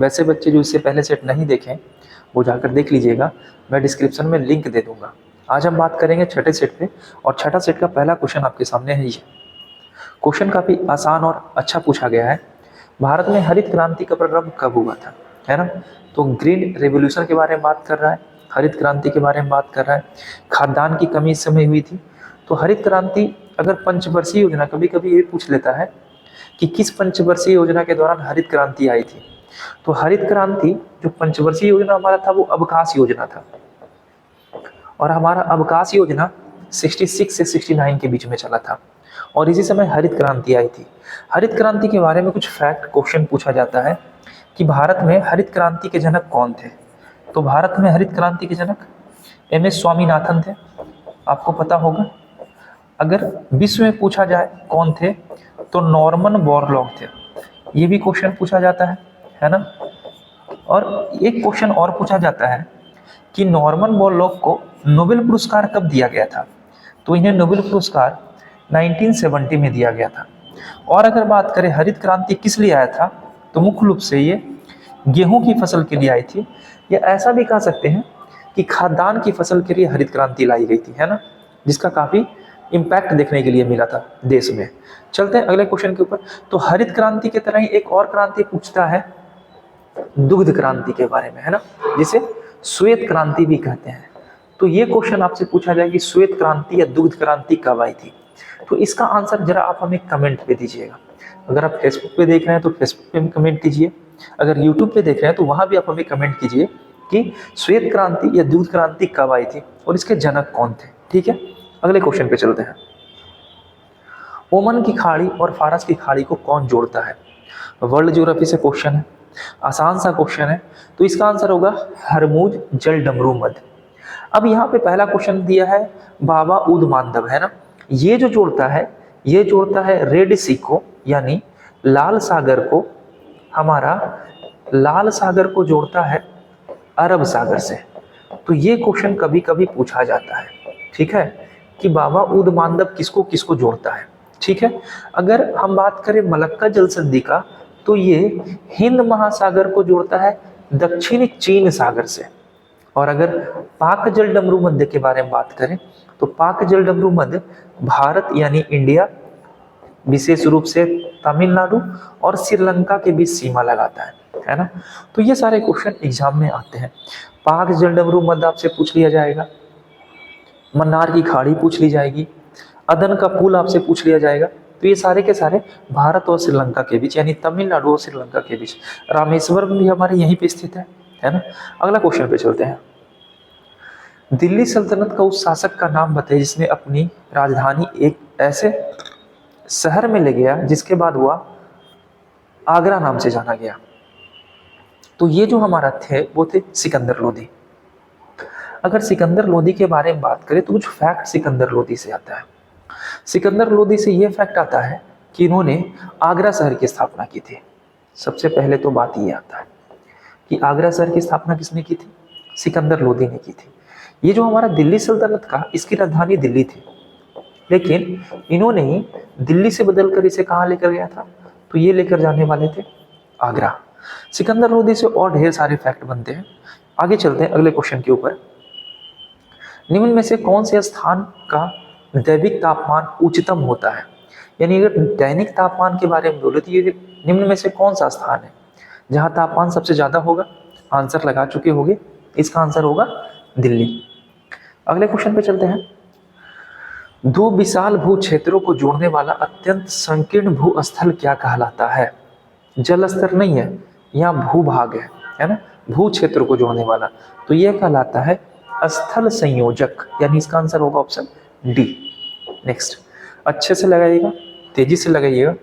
वैसे बच्चे जो इससे पहले सेट नहीं देखें वो जाकर देख लीजिएगा, मैं डिस्क्रिप्शन में लिंक दे दूंगा। आज हम बात करेंगे छठे सेट पे, और छठा सेट का पहला क्वेश्चन आपके सामने है ये। क्वेश्चन काफ़ी आसान और अच्छा पूछा गया है। भारत में हरित क्रांति का प्रारंभ कब हुआ था, है ना? तो ग्रीन रेवोल्यूशन के बारे में बात कर रहा है, हरित क्रांति के बारे में बात कर रहा है। खाद्यान्न की कमी इस समय हुई थी। तो हरित क्रांति, अगर पंचवर्षीय योजना, कभी कभी ये पूछ लेता है कि किस पंचवर्षीय योजना के दौरान हरित क्रांति आई थी। तो हरित क्रांति जो पंचवर्षीय योजना हमारा था वो अवकाश योजना था, और हमारा अवकाश योजना 66 से 69 के बीच में चला था, और इसी समय हरित क्रांति आई थी। हरित क्रांति के बारे में कुछ फैक्ट क्वेश्चन पूछा जाता है कि भारत में हरित क्रांति के जनक कौन थे। तो भारत में हरित क्रांति के जनक एम.एस. स्वामीनाथन थे, आपको पता होगा। अगर विश्व में पूछा जाए कौन थे, तो नॉर्मन बोरलॉग थे, ये भी क्वेश्चन पूछा जाता है ना। और एक क्वेश्चन और पूछा जाता है कि नॉर्मन बोरलॉग को नोबेल पुरस्कार कब दिया गया था। तो इन्हें नोबेल पुरस्कार 1970 में दिया गया था। और अगर बात करें हरित क्रांति किस लिए आया था, तो मुख्य रूप से ये गेहूं की फसल के लिए आई थी, या ऐसा भी कह सकते हैं कि खाद्यान्न की फसल के लिए हरित क्रांति लाई गई थी, है ना, जिसका काफी इम्पैक्ट देखने के लिए मिला था देश में। चलते हैं अगले क्वेश्चन के ऊपर। तो हरित क्रांति की तरह ही एक और क्रांति पूछता है दुग्ध क्रांति के बारे में, है ना, जिसे श्वेत क्रांति भी कहते हैं। तो ये क्वेश्चन आपसे पूछा जाए कि श्वेत क्रांति या दुग्ध क्रांति कब आई थी। तो इसका आंसर जरा आप हमें कमेंट पे दीजिएगा। अगर आप फेसबुक पे देख रहे हैं तो फेसबुक पे भी कमेंट कीजिए, अगर यूट्यूब पे देख रहे हैं तो वहां भी आप हमें कमेंट कीजिए कि श्वेत क्रांति या दुग्ध क्रांति कब आई थी और इसके जनक कौन थे। ठीक है, अगले क्वेश्चन पे चलते हैं। ओमान की खाड़ी और फारस की खाड़ी को कौन जोड़ता है। वर्ल्ड ज्योग्राफी से क्वेश्चन है, आसान सा क्वेश्चन है। तो इसका आंसर होगा हरमुज जल डमरू मध्य। अब यहाँ पे पहला क्वेश्चन दिया है बाबा उद मांडव, है ना। ये जो जोड़ता है, ये जोड़ता है रेड सी को, यानी लाल सागर को, हमारा लाल सागर को जोड़ता है अरब सागर से। तो ये क्वेश्चन कभी कभी पूछा जाता है, ठीक है, कि बाबा उद मांडव किसको किसको जोड़ता है। ठीक है, अगर हम बात करें मलक्का जल संधि का, तो ये हिंद महासागर को जोड़ता है दक्षिणी चीन सागर से। और अगर पाक जल डमरू मध्य के बारे में बात करें, तो पाक जल डमरू मध्य भारत यानी इंडिया, विशेष रूप से तमिलनाडु और श्रीलंका के बीच सीमा लगाता है ना। तो ये सारे क्वेश्चन एग्जाम में आते हैं। पाक जल डमरू मध्य आपसे पूछ लिया जाएगा, मन्नार की खाड़ी पूछ ली जाएगी, अदन का पुल आपसे पूछ लिया जाएगा। तो ये सारे के सारे भारत और श्रीलंका के बीच, यानी तमिलनाडु और श्रीलंका के बीच। रामेश्वरम भी हमारे यहीं पे स्थित है ना। अगला क्वेश्चन पे चलते हैं। दिल्ली सल्तनत का उस शासक का नाम बताइए जिसने अपनी राजधानी एक ऐसे शहर में ले गया जिसके बाद वह आगरा नाम से जाना गया। तो ये जो हमारा थे वो थे सिकंदर लोदी। अगर सिकंदर लोदी के बारे में बात करें तो कुछ फैक्ट सिकंदर लोदी से आता है। सिकंदर लोदी से ये फैक्ट आता है कि इन्होंने आगरा शहर की स्थापना की थी। सबसे पहले तो बात ये आता है कि आगरा शहर की स्थापना किसने की थी, सिकंदर लोदी ने की थी। ये जो हमारा दिल्ली सल्तनत का, इसकी राजधानी दिल्ली थी, लेकिन इन्होंने ही दिल्ली से बदलकर इसे कहाँ लेकर गया था, तो ये लेकर जाने वाले थे आगरा। सिकंदर लोदी से और ढेर सारे फैक्ट बनते हैं। आगे चलते हैं अगले क्वेश्चन के ऊपर। निम्न में से कौन से स्थान का दैविक तापमान उच्चतम होता है। यानी अगर दैनिक तापमान के बारे में बोले तो ये निम्न में से कौन सा स्थान है जहाँ तापमान सबसे ज्यादा होगा। आंसर लगा चुके होंगे, इसका आंसर होगा दिल्ली। अगले क्वेश्चन पे चलते हैं। दो विशाल भू क्षेत्रों को जोड़ने वाला अत्यंत संकीर्ण भूस्थल क्या कहलाता है। जल स्तर नहीं है, यहाँ भूभाग है ना, भू क्षेत्र को जोड़ने वाला। तो यह कहलाता है स्थल संयोजक, यानी इसका आंसर होगा ऑप्शन डी। नेक्स्ट, अच्छे से लगाइएगा, तेजी से लगाइएगा।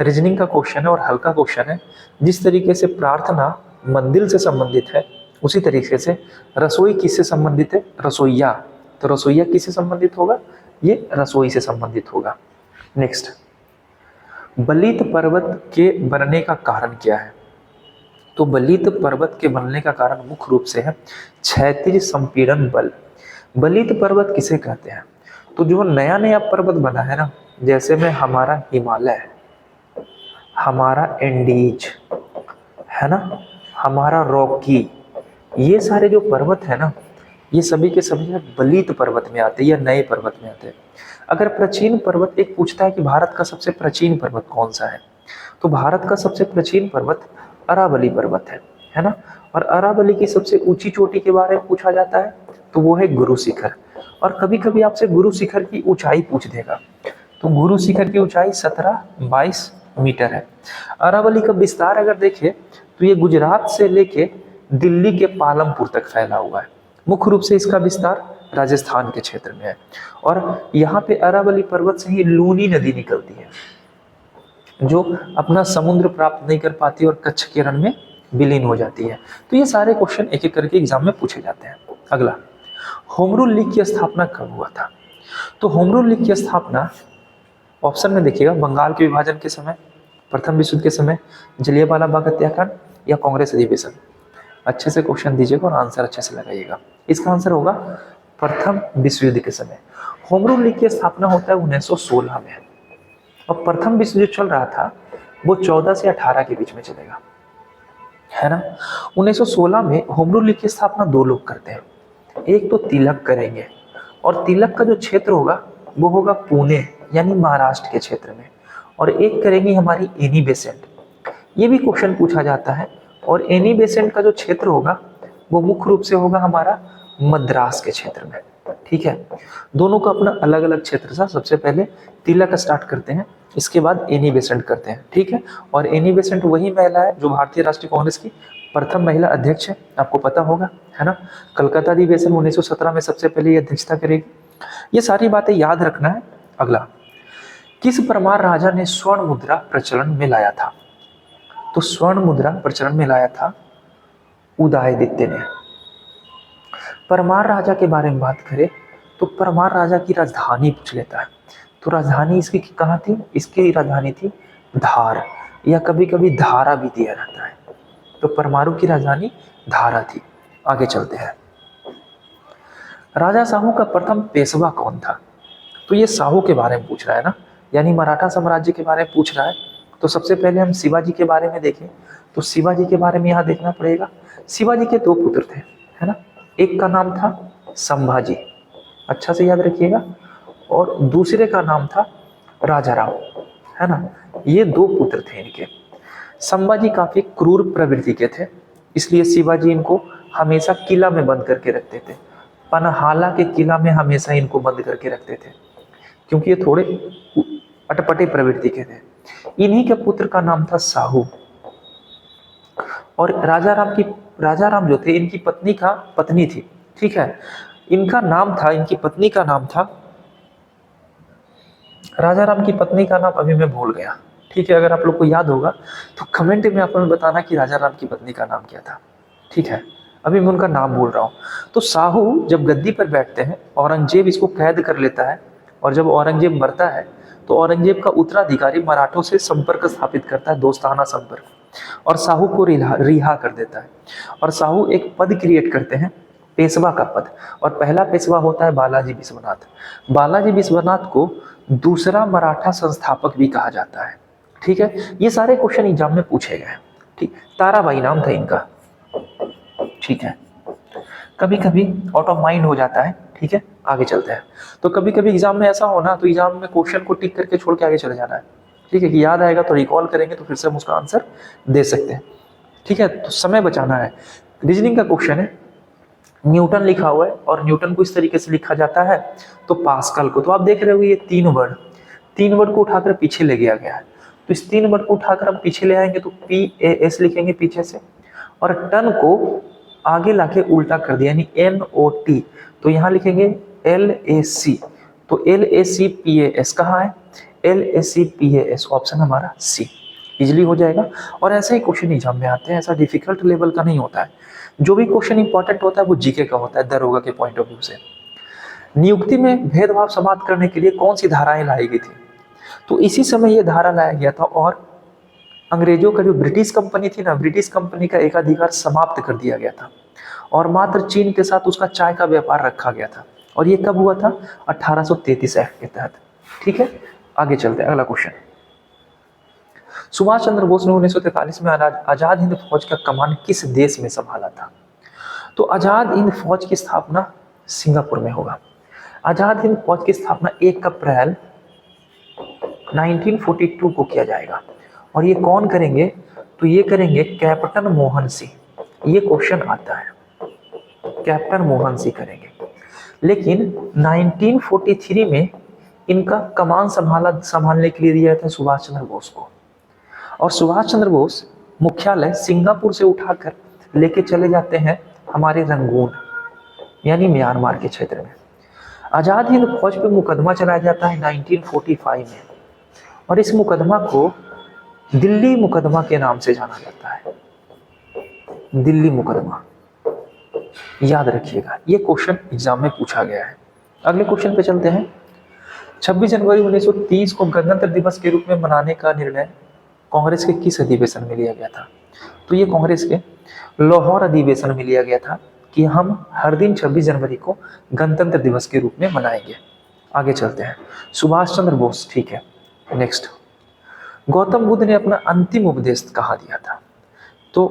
रीजनिंग का क्वेश्चन है और हल्का क्वेश्चन है। जिस तरीके से प्रार्थना मंदिर से संबंधित है, उसी तरीके से रसोई किससे संबंधित है, रसोईया। तो रसोईया किससे संबंधित होगा, ये रसोई से संबंधित होगा। नेक्स्ट, बलित पर्वत के बनने का कारण क्या है। तो बलित पर्वत के बनने का कारण मुख्य रूप से है क्षैतिज संपीड़न बल। बलित पर्वत किसे कहते हैं, तो जो नया नया पर्वत बना है ना, जैसे में हमारा हिमालय, हमारा एंडीज, है ना, हमारा रॉकी, ये सारे जो पर्वत है ना, ये सभी के सभी बलीत पर्वत में आते हैं या नए पर्वत में आते हैं। अगर प्राचीन पर्वत एक पूछता है कि भारत का सबसे प्राचीन पर्वत कौन सा है, तो भारत का सबसे प्राचीन पर्वत अरावली पर्वत है ना। और अरावली की सबसे ऊंची चोटी के बारे में पूछा जाता है तो वो है गुरु शिखर। और कभी कभी आपसे गुरु शिखर की ऊंचाई पूछ देगा, तो गुरु शिखर की ऊंचाई 17-22 मीटर है। अरावली का विस्तार अगर देखें तो ये गुजरात से लेके दिल्ली के पालमपुर तक फैला हुआ है। मुख्य रूप से इसका विस्तार राजस्थान के क्षेत्र में है। और यहाँ पे अरावली पर्वत से ही लूनी नदी निकलती है, जो अपना समुद्र प्राप्त नहीं कर पाती और कच्छ के रण में विलीन हो जाती है। तो ये सारे क्वेश्चन एक एक करके एग्जाम में पूछे जाते हैं। अगला, होम रूल लीग की स्थापना कब हुआ था? तो होम रूल लीग की स्थापना ऑप्शन में देखिएगा, बंगाल के विभाजन के समय, प्रथम विश्व युद्ध के समय, जलियांवाला बाग हत्याकांड या कांग्रेस अधिवेशन। अच्छे से क्वेश्चन दीजिएगा और आंसर अच्छे से लगाइएगा। इसका आंसर होगा प्रथम विश्व युद्ध के समय। होम रूल लीग की स्थापना होता है 1916 में, और प्रथम विश्व युद्ध चल रहा था वो 14 से 18 के बीच में चलेगा, है ना। 1916 में होम रूल लीग की स्थापना दो लोग करते हैं, एक तो तिलक करेंगे, और तिलक का जो क्षेत्र होगा वो होगा पुणे यानी महाराष्ट्र के क्षेत्र में, और एक करेंगी हमारी एनी बेसेंट। ये भी क्वेश्चन पूछा जाता है, और एनी बेसेंट का जो क्षेत्र होगा वो मुख्य रूप से होगा हमारा मद्रास के क्षेत्र में, ठीक है। दोनों का अपना अलग अलग क्षेत्र था। सबसे पहले तिलक स्टार्ट करते हैं, इसके बाद एनी बेसेंट करते हैं, ठीक है। और एनी बेसेंट वही महिला है जो भारतीय राष्ट्रीय कांग्रेस की प्रथम महिला अध्यक्ष है, आपको पता होगा, है ना। कलकत्ता अधिवेशन 1917 में सबसे पहले ये अध्यक्षता करेगी। ये सारी बातें याद रखना है। अगला, किस परमार राजा ने स्वर्ण मुद्रा प्रचलन में लाया था? तो स्वर्ण मुद्रा प्रचलन में लाया था उदयदित्य ने। परमार राजा के बारे में बात करें तो परमार राजा की राजधानी पूछ लेता है, तो राजधानी इसकी कहाँ थी? इसकी राजधानी थी धार, या कभी कभी धारा भी दिया जाता है। तो परमाणु की राजधानी धारा थी। आगे चलते हैं। राजा साहू का प्रथम पेशवा कौन था? तो ये साहू के बारे में पूछ रहा है ना, यानी मराठा साम्राज्य के बारे में पूछ रहा है। तो सबसे पहले हम शिवाजी के बारे में देखें, तो शिवाजी के बारे में यहाँ देखना पड़ेगा। शिवाजी के दो पुत्र थे, है ना। एक का नाम था संभाजी, अच्छा से याद रखिएगा, और दूसरे का नाम था राजाराम, है ना। ये दो पुत्र थे इनके। संभाजी काफी क्रूर प्रवृत्ति के थे, इसलिए शिवाजी इनको हमेशा किला में बंद करके रखते थे। पनहाला के किला में हमेशा इनको बंद करके रखते थे, क्योंकि ये थोड़े अटपटे प्रवृत्ति के थे। इन्हीं के पुत्र का नाम था साहू। और राजाराम जो थे इनकी पत्नी थी, ठीक है। इनका नाम था, इनकी पत्नी का नाम था, राजाराम की पत्नी का नाम अभी मैं भूल गया, ठीक है। अगर आप लोग को याद होगा तो कमेंट में आप लोग बताना कि राजाराम की पत्नी का नाम क्या था, ठीक है। अभी मैं उनका नाम भूल रहा हूँ। तो साहू जब गद्दी पर बैठते हैं, औरंगजेब इसको कैद कर लेता है, और जब औरंगजेब मरता है तो औरंगजेब का उत्तराधिकारी मराठों से संपर्क स्थापित करता है, दोस्ताना संपर्क, और साहू को रिहा कर देता है। और साहू एक पद क्रिएट करते हैं, पेशवा का पद, और पहला पेशवा होता है बालाजी विश्वनाथ। बालाजी विश्वनाथ को दूसरा मराठा संस्थापक भी कहा जाता है, ठीक है। ये सारे क्वेश्चन एग्जाम में पूछे गए, ठीक। ताराबाई नाम था इनका, ठीक है। कभी कभी आउट ऑफ माइंड हो जाता है, ठीक है। आगे चलते हैं। तो कभी कभी एग्जाम में ऐसा होना, तो एग्जाम में क्वेश्चन को टिक करके छोड़ के आगे चले जाना है, ठीक है। कि याद आएगा तो रिकॉल करेंगे तो फिर से हम उसका आंसर दे सकते हैं, ठीक है। तो समय बचाना है। रीजनिंग का क्वेश्चन है, न्यूटन लिखा हुआ है, और न्यूटन को इस तरीके से लिखा जाता है, तो पास्कल को, तो आप देख रहे हो ये तीन वर्ड को उठाकर पीछे ले गया गया है। तो इस 3 वर्ड को उठाकर हम पीछे ले आएंगे तो PAS लिखेंगे पीछे से, और टन को आगे लाके उल्टा कर दिया यानी NOT, तो यहाँ लिखेंगे LAC। तो LACPAS कहाँ है? LACPAS, ऑप्शन हमारा C, इजिली हो जाएगा। और ऐसे ही क्वेश्चन एग्जाम में आते हैं, ऐसा डिफिकल्ट लेवल का नहीं होता है। जो भी क्वेश्चन इंपॉर्टेंट होता है वो जीके का होता है, दरोगा के पॉइंट ऑफ व्यू से। नियुक्ति में भेदभाव समाप्त करने के लिए कौन सी धाराएं लाई गई थी? तो इसी समय ये धारा लाया गया था, और अंग्रेजों का जो ब्रिटिश कंपनी थी ना, ब्रिटिश कंपनी का एकाधिकार समाप्त कर दिया गया था, और मात्र चीन के साथ उसका चाय का व्यापार रखा गया था। और ये कब हुआ था? 1833 एक्ट के तहत, ठीक है। आगे चलते हैं, अगला क्वेश्चन। सुभाष चंद्र बोस ने 1943 में आजाद हिंद फौज का कमान किस देश में संभाला था? तो आजाद हिंद फौज की स्थापना सिंगापुर में होगा। आजाद हिंद फौज की स्थापना 1 अप्रैल 1942 को किया जाएगा। और ये कौन करेंगे? तो ये करेंगे कैप्टन मोहन सिंह। ये क्वेश्चन आता है, कैप्टन मोहन सिंह करेंगे। लेकिन 1943 में इनका कमान संभालने के लिए दिया था सुभाष चंद्र बोस को। और सुभाष चंद्र बोस मुख्यालय सिंगापुर से उठाकर लेके चले जाते हैं हमारे रंगून यानी म्यांमार के क्षेत्र में। आजाद हिंद फौज पे मुकदमा चलाया जाता है 1945 में, और इस मुकदमा को दिल्ली मुकदमा के नाम से जाना जाता है। दिल्ली मुकदमा, याद रखिएगा, ये क्वेश्चन एग्जाम में पूछा गया है। अगले क्वेश्चन पे चलते हैं। 26 जनवरी 1930 को गणतंत्र दिवस के रूप में मनाने का निर्णय कांग्रेस के किस अधिवेशन में लिया गया था? तो ये कांग्रेस के लाहौर अधिवेशन में लिया गया था कि हम हर दिन 26 जनवरी को गणतंत्र दिवस के रूप में मनाएंगे। आगे चलते हैं। सुभाष चंद्र बोस, ठीक है। नेक्स्ट, गौतम बुद्ध ने अपना अंतिम उपदेश कहाँ दिया था? तो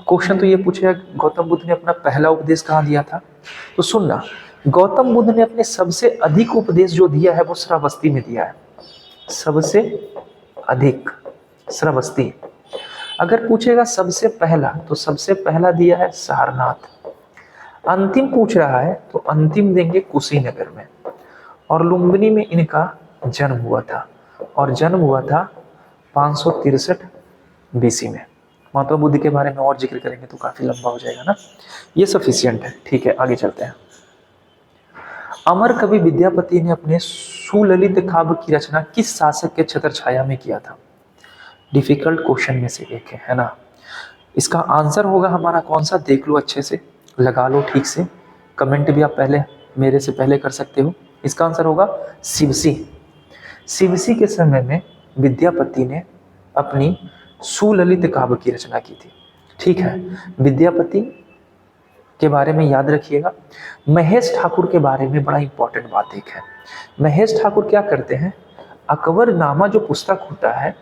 क्वेश्चन तो ये पूछेगा गौतम बुद्ध ने अपना पहला उपदेश कहाँ दिया था? तो सुनना, गौतम बुद्ध ने अपने सबसे अधिक उपदेश जो दिया है वो श्रावस्ती में दिया है। सबसे अधिक श्रावस्ती। अगर पूछेगा सबसे पहला, तो सबसे पहला दिया है सारनाथ। अंतिम पूछ रहा है तो अंतिम देंगे कुशीनगर में। और लुम्बिनी में इनका जन्म हुआ था, और जन्म हुआ था 563 BC में। महात्मा बुद्ध के बारे में और जिक्र करेंगे तो काफी लंबा हो जाएगा ना, ये सफिशिएंट है। ठीक है, आगे चलते हैं। अमर कवि विद्यापति ने अपने सुललित काव्य की रचना किस शासक के छत्र छाया में किया था? डिफिकल्ट क्वेश्चन में से एक है ना। इसका आंसर होगा हमारा कौन सा? देख लो, अच्छे से लगा लो, ठीक से। कमेंट भी आप पहले मेरे से पहले कर सकते हो। इसका आंसर होगा शिवसी। शिवसी के समय में विद्यापति ने अपनी सुललित काव्य की रचना की थी। ठीक है, विद्यापति के बारे में याद रखिएगा। महेश ठाकुर के बारे में बड़ा इंपॉर्टेंट बात एक है। महेश ठाकुर क्या करते हैं? अकबरनामा जो पुस्तक होता है,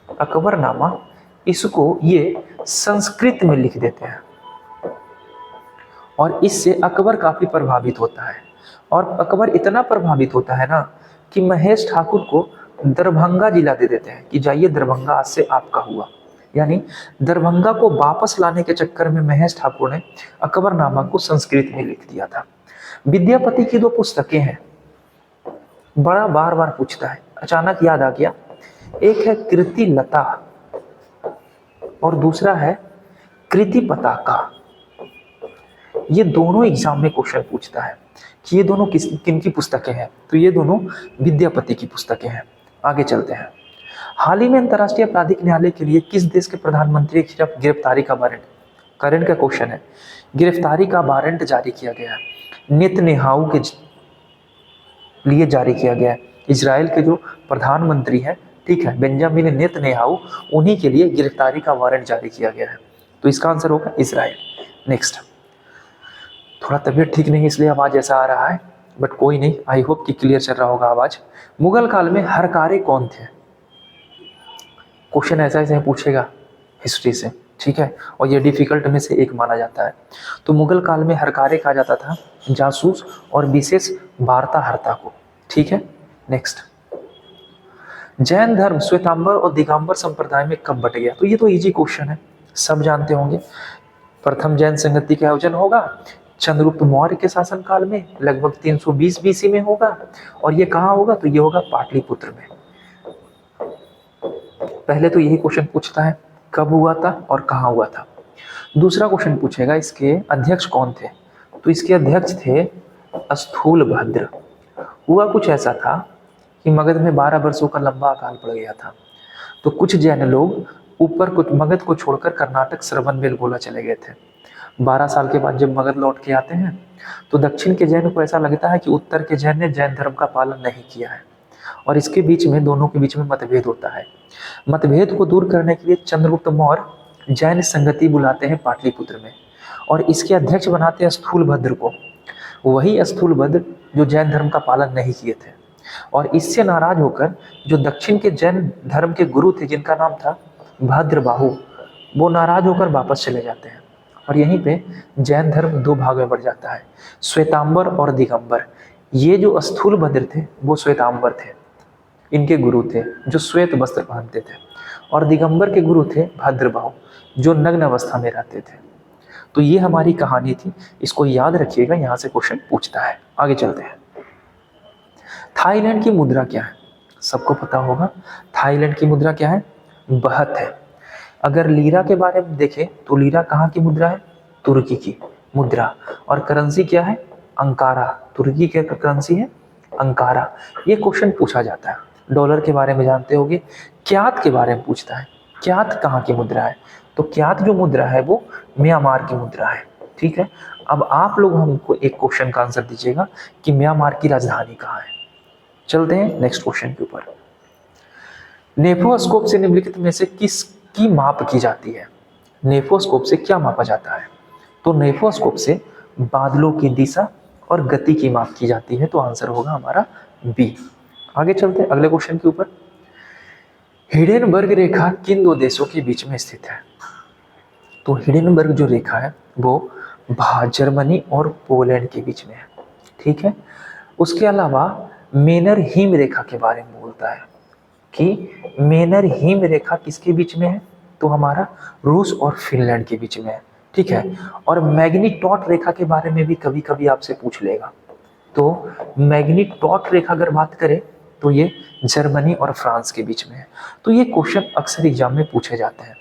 अकबरनामा, इसको ये संस्कृत में लिख देते हैं, और इससे अकबर काफी प्रभावित होता है। और अकबर इतना प्रभावित होता है ना कि महेश ठाकुर को दरभंगा जिला दे देते हैं कि जाइए दरभंगा आज से आपका हुआ। यानी दरभंगा को वापस लाने के चक्कर में महेश ठाकुर ने अकबरनामा को संस्कृत में लिख दिया था। विद्यापति की 2 पुस्तकें हैं, बड़ा बार बार पूछता है, अचानक याद आ गया। एक है कृति लता और दूसरा है कृति पताका। ये दोनों एग्जाम में क्वेश्चन पूछता है कि ये दोनों किन की पुस्तकें हैं? तो ये दोनों विद्यापति की पुस्तकें हैं। आगे चलते हैं। हाल ही में अंतर्राष्ट्रीय आपराधिक न्यायालय के लिए किस देश के प्रधानमंत्री के खिलाफ गिरफ्तारी का वारंट, करंट का क्वेश्चन है, गिरफ्तारी का वारंट जारी किया गया है? नेतन्याहू के लिए जारी किया गया है। इजराइल के जो प्रधानमंत्री हैं, ठीक है, बेंजामिन नेतन्याहू, उन्हीं के लिए गिरफ्तारी का वारंट जारी किया गया है। तो इसका आंसर होगा इजराइल। नेक्स्ट, थोड़ा तबीयत ठीक नहीं इसलिए आवाज ऐसा आ रहा है, बट कोई नहीं, आई होप कि क्लियर चल रहा होगा आवाज। मुगल काल में हरकारे कौन थे? क्वेश्चन ऐसा ऐसे पूछेगा हिस्ट्री से, ठीक है, और ये डिफिकल्ट में से एक माना जाता है। तो मुगल काल में हरकारे कहा जाता था जासूस और विशेष वार्ताहर्ता को। ठीक है, नेक्स्ट, जैन धर्म श्वेतांबर और दिगंबर संप्रदाय में कब बट गया? तो ये तो इजी क्वेश्चन है, सब जानते होंगे। प्रथम जैन संगति का आयोजन होगा चंद्रगुप्त मौर्य के शासनकाल में, लगभग 320 BC में होगा। और ये कहाँ होगा? तो ये होगा पाटलिपुत्र में। पहले तो यही क्वेश्चन पूछता है कब हुआ था और कहाँ हुआ था। दूसरा क्वेश्चन पूछेगा इसके अध्यक्ष कौन थे? तो इसके अध्यक्ष थे स्थूलभद्र। हुआ कुछ ऐसा था कि मगध में 12 वर्षों का लंबा अकाल पड़ गया था, तो कुछ जैन लोग ऊपर कुछ मगध को छोड़कर कर्नाटक श्रवणबेलगोला चले गए थे। 12 साल के बाद जब मगध लौट के आते हैं तो दक्षिण के जैन को ऐसा लगता है कि उत्तर के जैन ने जैन धर्म का पालन नहीं किया है, और इसके बीच में दोनों के बीच में मतभेद होता है। मतभेद को दूर करने के लिए चंद्रगुप्त मौर्य जैन संगति बुलाते हैं पाटलिपुत्र में, और इसके अध्यक्ष बनाते हैं स्थूलभद्र को। वही स्थूलभद्र जो जैन धर्म का पालन नहीं किए थे। और इससे नाराज होकर जो दक्षिण के जैन धर्म के गुरु थे जिनका नाम था भद्रबाहु, वो नाराज होकर वापस चले जाते हैं। और यहीं पे जैन धर्म दो भाग में बढ़ जाता है, श्वेतांबर और दिगंबर। ये जो स्थूल भद्र थे वो श्वेतांबर थे, इनके गुरु थे जो श्वेत वस्त्र पहनते थे, और दिगंबर के गुरु थे भद्रबाहु जो नग्न अवस्था में रहते थे। तो ये हमारी कहानी थी, इसको याद रखिएगा, यहाँ से क्वेश्चन पूछता है। आगे चलते हैं। थाईलैंड की मुद्रा क्या है? सबको पता होगा थाईलैंड की मुद्रा क्या है, बहत है। अगर लीरा के बारे में देखें तो लीरा कहाँ की मुद्रा है, तुर्की की मुद्रा। और करेंसी क्या है, अंकारा, तुर्की की करेंसी है अंकारा। ये क्वेश्चन पूछा जाता है। डॉलर के बारे में जानते होंगे, क्यात के बारे में पूछता है, क्यात कहाँ की मुद्रा है, तो क्यात जो मुद्रा है वो म्यांमार की मुद्रा है। ठीक है, अब आप लोग हमको एक क्वेश्चन का आंसर दीजिएगा कि म्यांमार की राजधानी कहाँ है। चलते हैं नेक्स्ट क्वेश्चन के ऊपर। नेफोस्कोप से निम्नलिखित में से किसकी माप की जाती है? नेफोस्कोप से क्या मापा जाता है? तो नेफोस्कोप से बादलों की दिशा और गति की माप की जाती है। तो आंसर होगा हमारा बी। आगे चलते हैं अगले क्वेश्चन के ऊपर। हिडेनबर्ग रेखा किन दो देशों के बीच में स्थित है? तो हिडेनबर्ग जो रेखा है वो जर्मनी और पोलैंड के बीच में है। ठीक है, उसके अलावा मेनर हिम रेखा के बारे में बोलता है कि मेनर हिम रेखा किसके बीच में है, तो हमारा रूस और फिनलैंड के बीच में है। ठीक है, और मैग्नीटॉट रेखा के बारे में भी कभी कभी आपसे पूछ लेगा। तो मैग्नीटॉट रेखा अगर बात करें तो ये जर्मनी और फ्रांस के बीच में है। तो ये क्वेश्चन अक्सर एग्जाम में पूछे जाते हैं।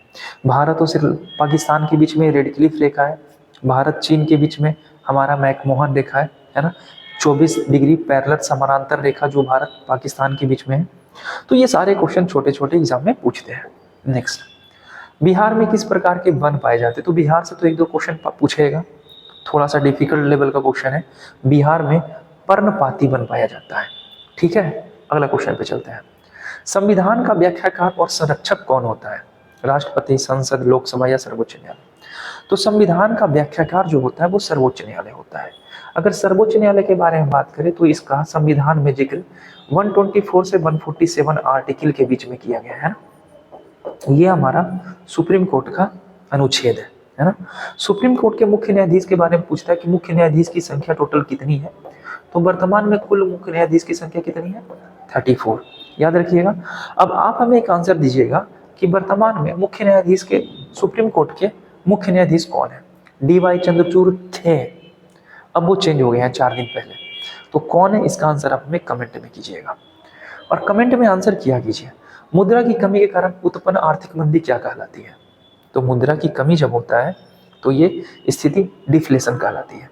भारत और पाकिस्तान के बीच में रेड क्लिफ रेखा है, भारत चीन के बीच में हमारा मैकमोहन रेखा है ना, 24 डिग्री पैरेलल समानांतर रेखा जो भारत पाकिस्तान के बीच में है। तो ये सारे क्वेश्चन छोटे छोटे एग्जाम में पूछते हैं। नेक्स्ट, बिहार में किस प्रकार के वन पाए जाते हैं? तो बिहार से तो एक दो क्वेश्चन पूछेगा, थोड़ा सा डिफिकल्ट लेवल का क्वेश्चन है। बिहार में पर्णपाती वन पाया जाता है। ठीक है, अगला क्वेश्चन पे चलते हैं। संविधान का व्याख्याकार और संरक्षक कौन होता है? राष्ट्रपति, संसद, लोकसभा या सर्वोच्च न्यायालय? तो संविधान का व्याख्याकार जो होता है वो सर्वोच्च न्यायालय होता है। अगर सर्वोच्च न्यायालय के बारे में बात करें तो इसका संविधान में जिक्र 124 से 147 आर्टिकल के बीच में किया गया है ना। ये हमारा सुप्रीम कोर्ट का अनुच्छेद है ना। सुप्रीम कोर्ट के मुख्य न्यायाधीश के बारे में पूछता है कि मुख्य न्यायाधीश की संख्या टोटल कितनी है? तो वर्तमान में कुल मुख्य न्यायाधीश की संख्या कितनी है? 34। याद रखिएगा। अब आप हमें एक आंसर दीजिएगा कि वर्तमान में मुख्य न्यायाधीश के, सुप्रीम कोर्ट के मुख्य न्यायाधीश कौन है? DY चंद्रचूड़ थे, अब वो चेंज हो गए हैं 4 दिन पहले। तो कौन है, इसका आंसर आप हमें कमेंट में कीजिएगा और कमेंट में आंसर किया कीजिए। मुद्रा की कमी के कारण उत्पन्न आर्थिक मंदी क्या कहलाती है? तो मुद्रा की कमी जब होता है तो ये स्थिति डिफ्लेशन कहलाती है।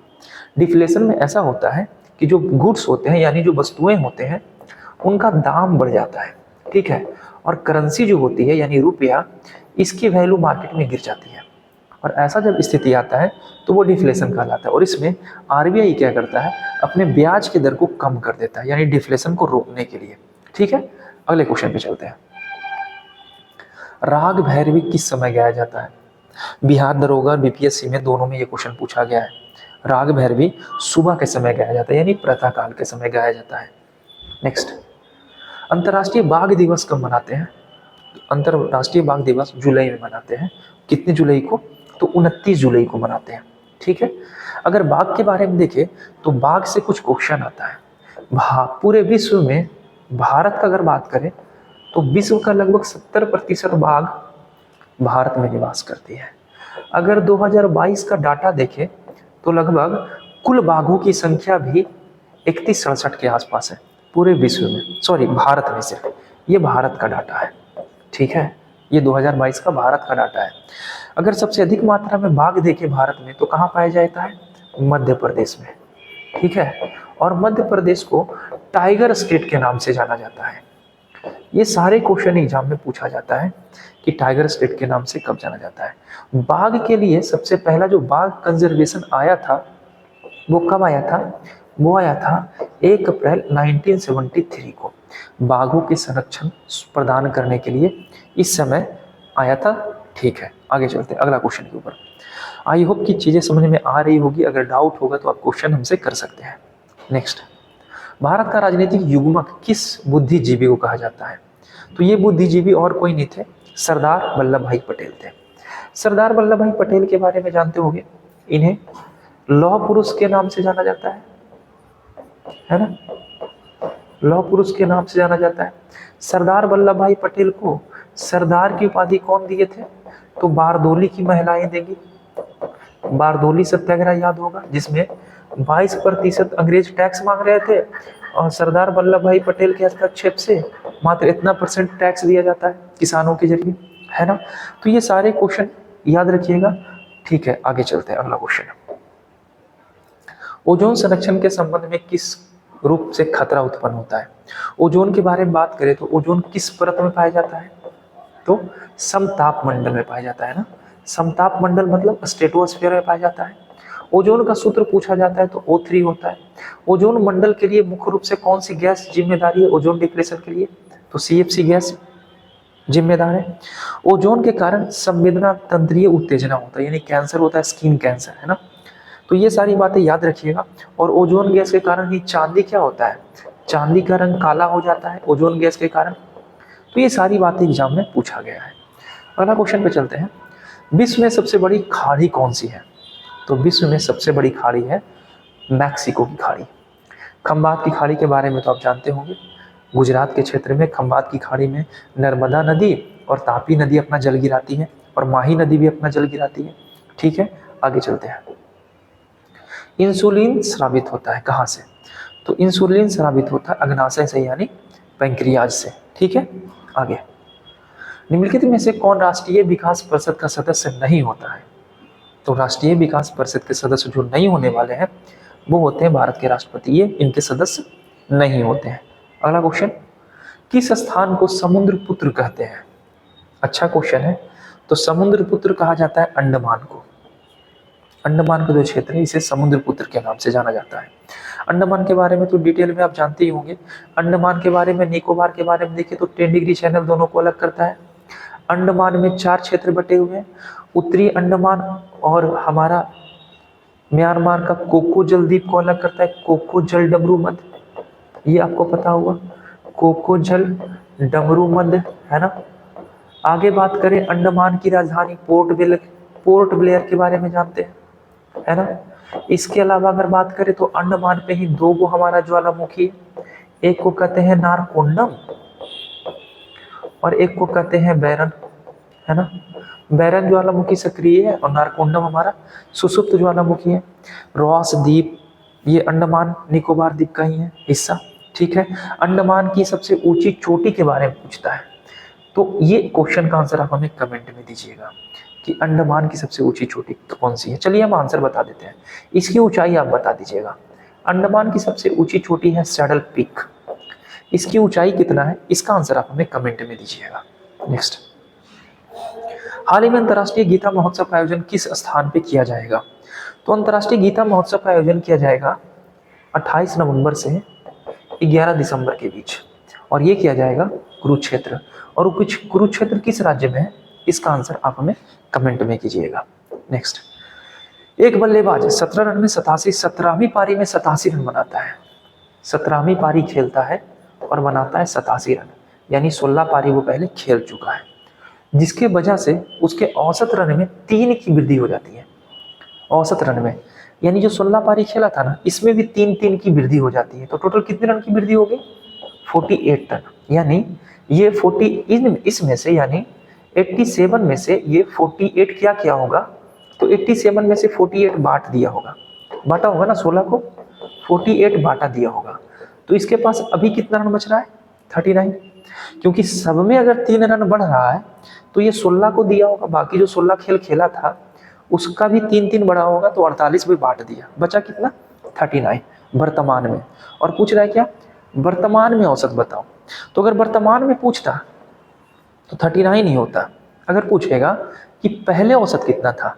डिफ्लेशन में ऐसा होता है कि जो गुड्स होते हैं यानी जो वस्तुएं होते हैं उनका दाम बढ़ जाता है। ठीक है, और करेंसी जो होती है यानी रुपया, इसकी वैल्यू मार्केट में गिर जाती है। और ऐसा जब स्थिति आता है तो वो डिफ्लेशन कहलाता है। और इसमें RBI क्या करता है, अपने ब्याज की दर को कम कर देता है, यानी डिफ्लेशन को रोकने के लिए। ठीक है, अगले क्वेश्चन पे चलते हैं। राग भैरवी किस समय गाया जाता है? बिहार दरोगा और BPSC में दोनों में ये क्वेश्चन पूछा गया है। राग भैरवी सुबह के समय गाया जाता है, यानी प्रातः काल के समय गाया जाता है। नेक्स्ट, अंतर्राष्ट्रीय बाघ दिवस कब मनाते हैं? अंतर्राष्ट्रीय बाघ दिवस जुलाई में मनाते हैं। कितनी जुलाई को? तो 29 जुलाई को मनाते हैं। ठीक है, अगर बाघ के बारे में देखें तो बाघ से कुछ क्वेश्चन आता है। पूरे विश्व में भारत का अगर बात करें तो विश्व का लगभग 70% बाघ भारत में निवास करती है। अगर 2022 का डाटा देखें तो लगभग कुल बाघों की संख्या भी 3167 के आसपास है पूरे विश्व में, सॉरी भारत में सिर्फ। ये भारत का डाटा है। ठीक है, ये 2022 का भारत का डाटा है। अगर सबसे अधिक मात्रा में बाघ देखें भारत में तो कहाँ पाया जाता है? मध्य प्रदेश में। ठीक है, और मध्य प्रदेश को टाइगर स्टेट के नाम से जाना जाता है। ये सारे क्वेश्चन एग्जाम में पूछा जाता है कि टाइगर स्टेट के नाम से कब जाना जाता है। बाघ के लिए सबसे पहला जो बाघ कंजर्वेशन आया था वो कब आया था? वो आया था 1 अप्रैल 1973 को, बाघों के संरक्षण प्रदान करने के लिए इस समय आया था। ठीक है, आगे चलते हैं अगला क्वेश्चन के ऊपर। आई होप कि चीजें समझ में आ रही होगी। अगर डाउट होगा तो आप क्वेश्चन हमसे कर सकते हैं। नेक्स्ट, भारत का राजनीतिक युग्मक किस बुद्धिजीवी को कहा जाता है? तो ये बुद्धिजीवी और कोई नहीं थे, सरदार वल्लभ भाई पटेल थे। सरदार वल्लभ भाई पटेल के बारे में जानते होंगे, इन्हें लौह पुरुष के नाम से जाना जाता है ना, लौह पुरुष के नाम से जाना जाता है। सरदार वल्लभ भाई पटेल को सरदार की उपाधि कौन दिए थे? तो बारदोली की महिलाएं देंगी। बारदोली सत्याग्रह याद होगा, जिसमें 22% अंग्रेज टैक्स मांग रहे थे और सरदार वल्लभ भाई पटेल के हस्तक्षेप से मात्र इतना % टैक्स दिया जाता है किसानों के जरिए, है ना। तो ये सारे क्वेश्चन याद रखिएगा। ठीक है, आगे चलते हैं। अगला क्वेश्चन, ओजोन संरक्षण के संबंध में किस रूप से खतरा उत्पन्न होता है? ओजोन के बारे में बात करें तो ओजोन किस परत में पाया जाता है? तो समताप मंडल में पाया जाता है ना। समताप मंडल मतलब स्ट्रेटोस्फीयर में पाया जाता है। ओजोन का सूत्र पूछा जाता है तो O3 होता है। ओजोन मंडल के लिए मुख्य रूप से कौन सी गैस जिम्मेदारी है ओजोन डिप्रेशन के लिए? तो CFC गैस जिम्मेदार है। ओजोन के कारण संवेदना तंत्रीय उत्तेजना होता है, यानी कैंसर होता है, स्किन कैंसर, है ना। तो ये सारी बातें याद रखिएगा। और ओजोन गैस के कारण ही चांदी क्या होता है? चांदी का रंग काला हो जाता है ओजोन गैस के कारण। तो ये सारी बातें एग्जाम में पूछा गया है। अगला क्वेश्चन पे चलते हैं, विश्व में सबसे बड़ी खाड़ी कौन सी है? तो विश्व में सबसे बड़ी खाड़ी है मैक्सिको की खाड़ी। खंबात की खाड़ी के बारे में तो आप जानते होंगे, गुजरात के क्षेत्र में खंबात की खाड़ी में नर्मदा नदी और तापी नदी अपना जल गिराती है और माही नदी भी अपना जल गिराती है। ठीक है, आगे चलते हैं। इंसुलिन स्रावित होता है कहाँ से? तो इंसुलिन स्रावित होता है अग्नाशय से, यानी पैंक्रियाज से। ठीक है, आगे, निम्नलिखित में से कौन राष्ट्रीय विकास परिषद का सदस्य नहीं होता है? तो राष्ट्रीय विकास परिषद के सदस्य जो नहीं होने वाले हैं वो होते हैं भारत के राष्ट्रपति, ये इनके सदस्य नहीं होते हैं। अगला क्वेश्चन, किस स्थान को समुद्र पुत्र कहते हैं? अच्छा क्वेश्चन है। तो समुद्र पुत्र कहा जाता है अंडमान को। अंडमान का जो क्षेत्र है इसे समुद्र पुत्र के नाम से जाना जाता है। अंडमान के बारे में तो डिटेल में आप जानते ही होंगे। अंडमान के बारे में, निकोबार के बारे में देखें तो 10 डिग्री चैनल दोनों को अलग करता है। अंडमान में 4 क्षेत्र बटे हुए हैं, उत्तरी अंडमान और हमारा म्यांमार का कोको जल द्वीप को अलग करता है, कोको जल डमरू मध्य, ये आपको पता होगा, कोको जल डमरू मध्य, है ना। आगे बात करें अंडमान की राजधानी पोर्ट ब्लेयर के बारे में जानते हैं, है ना। इसके अलावा अगर बात करें तो अंडमान पे ही 2 गो हमारा ज्वालामुखी है, एक को कहते हैं नारकोंडम और एक को कहते हैं बैरन, है ना। बैरन ज्वालामुखी सक्रिय है और नारकोंडम हमारा सुसुप्त ज्वालामुखी है। रॉस द्वीप ये अंडमान निकोबार द्वीप का ही है हिस्सा। ठीक है, अंडमान की सबसे ऊंची चोटी के बारे में पूछता है, तो ये क्वेश्चन का आंसर आप हमें कमेंट में दीजिएगा कि अंडमान की सबसे ऊंची चोटी कौन सी है। चलिए हम आंसर बता देते हैं, इसकी ऊंचाई आप बता दीजिएगा। अंडमान की सबसे ऊंची चोटी है सैडल पीक, इसकी ऊंचाई कितना है इसका आंसर आप हमें कमेंट में दीजिएगा। नेक्स्ट, हाल ही में अंतर्राष्ट्रीय गीता महोत्सव का आयोजन किस स्थान पे किया जाएगा? तो अंतर्राष्ट्रीय गीता महोत्सव का आयोजन किया जाएगा 28 नवंबर से 11 दिसंबर के बीच, और ये किया जाएगा कुरुक्षेत्र। और कुछ कुरुक्षेत्र किस राज्य में है इसका आंसर आप हमें कमेंट में कीजिएगा। नेक्स्ट, एक बल्लेबाज 17 रन में 17वीं पारी में 87 रन बनाता है। 17वीं पारी खेलता है और बनाता है 87 रन, यानी 16 पारी वो पहले खेल चुका है, जिसके वजह से उसके औसत रन में 3 की वृद्धि हो जाती है। औसत रन में, यानी जो 16 पारी खेला था ना, इसमें भी 3 की वृद्धि हो जाती है। तो टोटल कितने रन की वृद्धि होगी? 48 रन, यानी ये 40 इसमें से, यानी 87 में से ये 48 क्या होगा? तो 87 में से 48 बांट दिया होगा, बांटा होगा ना 16 को, 48 बांटा दिया होगा। तो इसके पास अभी कितना रन बच रहा है? 39, क्योंकि सब में अगर 3 रन बढ़ रहा है तो ये 16 को दिया होगा, बाकी जो 16 खेल खेला था उसका भी 3 बढ़ा होगा, तो 48 भी बांट दिया, बचा कितना? 39 वर्तमान में। और पूछ रहा है क्या? वर्तमान में औसत बताओ। तो अगर वर्तमान में पूछता तो 39 ही होता। अगर पूछेगा कि पहले औसत कितना था,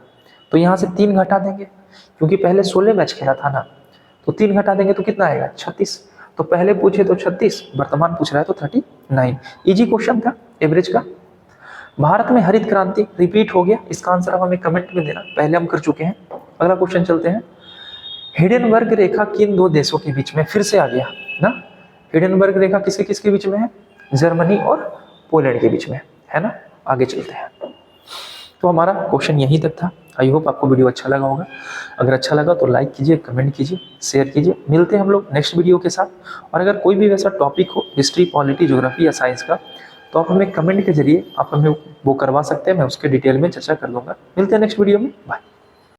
तो यहाँ से 3 घटा देंगे, क्योंकि पहले 16 मैच खेला था ना, तो 3 घटा देंगे तो कितना आएगा? 36। तो पहले पूछे तो 36, वर्तमान पूछ रहा है तो 39। इजी क्वेश्चन था एवरेज का। भारत में हरित क्रांति रिपीट हो गया, इसका आंसर आप हमें कमेंट में देना, पहले हम कर चुके हैं। अगला क्वेश्चन चलते हैं, हिडेनबर्ग रेखा किन 2 देशों के बीच में फिर से आ गया? ना। हिडेनबर्ग रेखा किसके किसके बीच में है? जर्मनी और पोलैंड के बीच में, है ना। आगे चलते हैं। तो हमारा क्वेश्चन यहीं तक था। आई होप आपको वीडियो अच्छा लगा होगा। अगर अच्छा लगा तो लाइक कीजिए, कमेंट कीजिए, शेयर कीजिए। मिलते हैं हम लोग नेक्स्ट वीडियो के साथ। और अगर कोई भी वैसा टॉपिक हो हिस्ट्री, पॉलिटी, ज्योग्राफी या साइंस का, तो आप हमें कमेंट के जरिए आप हमें वो करवा सकते हैं। मैं उसके डिटेल में चर्चा कर दूंगा। मिलते हैं नेक्स्ट वीडियो में। बाय।